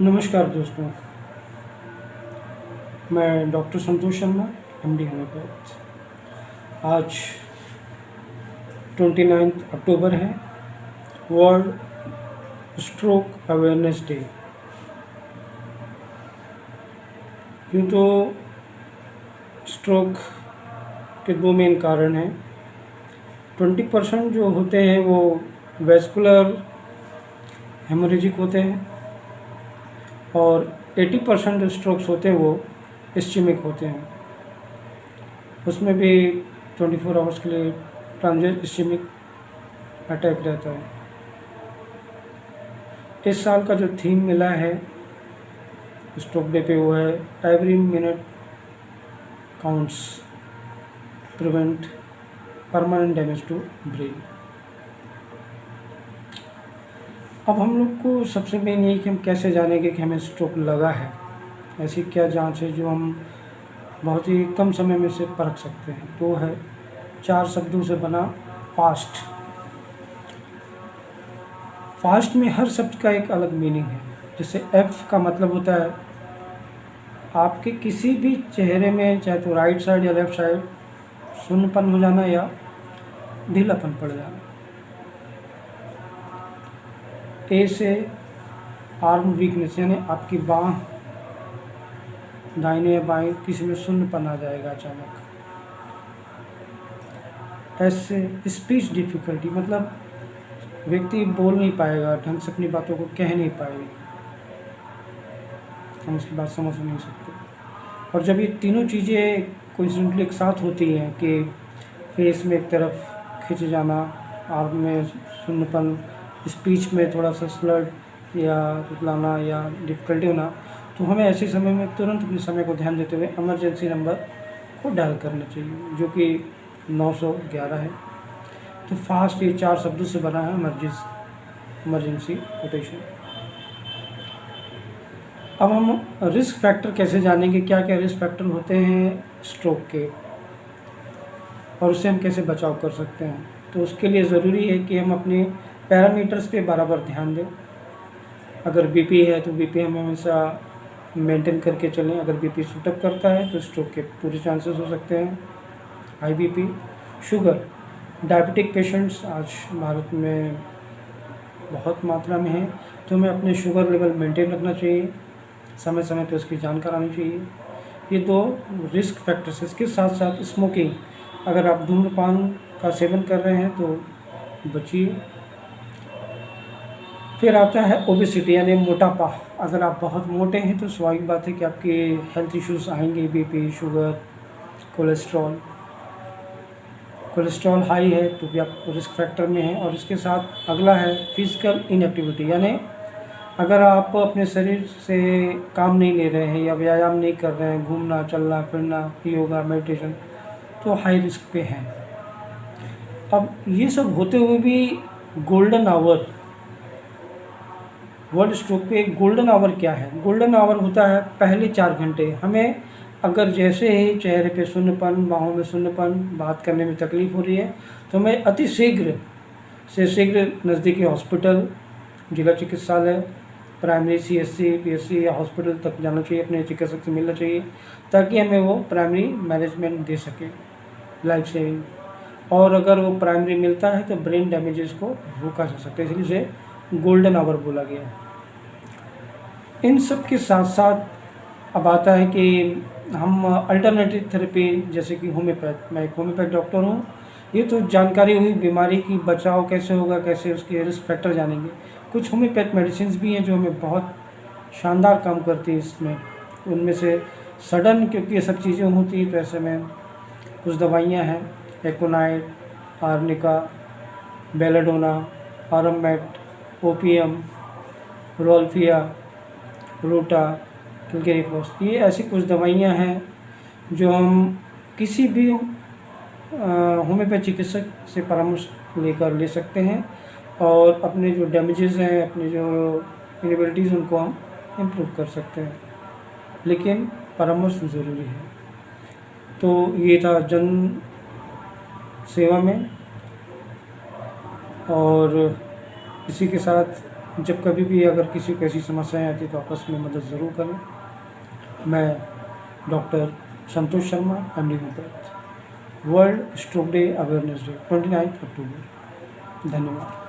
नमस्कार दोस्तों, मैं doctor Santosh Sharma, MD homeopath. आज 29 अक्टूबर है, वर्ल्ड स्ट्रोक अवेयरनेस डे। यूँ तो स्ट्रोक के दो मेन कारण हैं। 20% जो होते हैं वो वैस्कुलर हेमोरेजिक होते हैं और 80% जो स्ट्रोक्स होते हैं वो इस्चेमिक होते हैं। उसमें भी 24 आवर्स के लिए ट्रांजिएंट इस्चेमिक अटैक रहता है। इस साल का जो थीम मिला है स्ट्रोक डे पे वो है every minute counts, prevent permanent damage to brain. अब हम लोग को सबसे मेन यही कि हम कैसे जानेंगे कि हमें स्ट्रोक लगा है। ऐसी क्या जांच है जो हम बहुत ही कम समय में से परख सकते हैं। तो है 4 शब्दों से बना फास्ट। फास्ट में हर शब्द का एक अलग मीनिंग है। जैसे एफ का मतलब होता है आपके किसी भी चेहरे में, चाहे तो राइट साइड या लेफ्ट साइड, सुन्नपन हो जाना या ढीलापन पड़ जाना। ए से आर्म वीकनेस, यानी आपकी बाँह दाहिने या बाएं किसी में सुन्नपन आ जाएगा अचानक। एस से स्पीच डिफ़िकल्टी, मतलब व्यक्ति बोल नहीं पाएगा, ढंग से अपनी बातों को कह नहीं पाएगा, हम उसकी बात समझ नहीं सकते। और जब ये तीनों चीज़ें कोइंसिडेंटली एक साथ होती हैं कि फेस में एक तरफ खिंच जाना, आर्म में सुन्नपन, स्पीच में थोड़ा सा स्लर्ड या रुतलाना या डिफ़िकल्टी होना, तो हमें ऐसे समय में तुरंत अपने समय को ध्यान देते हुए इमरजेंसी नंबर को डायल करना चाहिए, जो कि 911 है। तो फास्ट ये 4 शब्दों से बना है इमरजेंसी कोटेशन। अब हम रिस्क फैक्टर कैसे जानेंगे, क्या क्या रिस्क फैक्टर होते हैं स्ट्रोक के और उससे हम कैसे बचाव कर सकते हैं। तो उसके लिए ज़रूरी है कि हम अपने पैरामीटर्स पे बराबर ध्यान दें। अगर बीपी है तो बीपी हमें हमेशा मेंटेन करके चलें। अगर बीपी शूटअप करता है तो स्ट्रोक के पूरे चांसेस हो सकते हैं। High BP, sugar, diabetic patients आज भारत में बहुत मात्रा में है, तो हमें अपने शुगर लेवल मेंटेन रखना चाहिए, समय समय पर उसकी जांच करानी चाहिए। ये 2 रिस्क फैक्टर्स। इसके साथ साथ स्मोकिंग, अगर आप धूम्रपान का सेवन कर रहे हैं तो बचिए। फिर आता है ओबेसिटी, यानी मोटापा। अगर आप बहुत मोटे हैं तो स्वाभाविक बात है कि आपके हेल्थ इश्यूज़ आएंगे, बीपी, शुगर, कोलेस्ट्रॉल हाई है तो भी आप रिस्क फैक्टर में हैं। और इसके साथ अगला है फिजिकल इनएक्टिविटी, यानी अगर आप अपने शरीर से काम नहीं ले रहे हैं या व्यायाम नहीं कर रहे हैं, घूमना, चलना, फिरना, योगा, मेडिटेशन, तो हाई रिस्क पे हैं। अब ये सब होते हुए भी गोल्डन आवर, वर्ल्ड स्ट्रोक पे एक गोल्डन आवर क्या है? गोल्डन आवर होता है पहले 4 घंटे। हमें अगर जैसे ही चेहरे पे सुन्नपन, बाहों में सुन्नपन, बात करने में तकलीफ़ हो रही है तो हमें अति शीघ्र से शीघ्र नज़दीकी हॉस्पिटल, जिला चिकित्सालय, प्राइमरी सीएचसी, पीएचसी या हॉस्पिटल तक जाना चाहिए, अपने चिकित्सक से मिलना चाहिए, ताकि हमें वो प्राइमरी मैनेजमेंट दे सके, लाइफ सेविंग। और अगर वो प्राइमरी मिलता है तो ब्रेन डैमेजेस को रोका जा सकता है, इसलिए इसे गोल्डन आवर बोला गया है। इन सब के साथ साथ अब आता है कि हम अल्टरनेटिव थेरेपी, जैसे कि होम्योपैथ, मैं एक होम्योपैथ डॉक्टर हूँ। ये तो जानकारी हुई बीमारी की, बचाव कैसे होगा, कैसे उसके रिस्क फैक्टर जानेंगे। कुछ होम्योपैथ मेडिसिन भी हैं जो हमें बहुत शानदार काम करती है इसमें। उनमें से सडन, क्योंकि ये सब चीज़ें होती हैं तो ऐसे में कुछ दवाइयाँ हैं, एकोनाइट, आर्निका, बेलाडोना, आराममेट, ओपीएम, रोल्फिया, रोटा, क्लैरिफॉस, ये ऐसी कुछ दवाइयाँ हैं जो हम किसी भी होम्योपैथ चिकित्सक से परामर्श लेकर ले सकते हैं और अपने जो डैमेजेस हैं, अपने जो इनेबिलिटीज़, उनको हम इम्प्रूव कर सकते हैं, लेकिन परामर्श ज़रूरी है। तो ये था जन सेवा में, और इसी के साथ जब कभी भी अगर किसी को ऐसी समस्याएं आती तो आपस में मदद ज़रूर करें। मैं doctor Santosh Sharma, MD homeopath. World stroke day awareness day 29 October. धन्यवाद।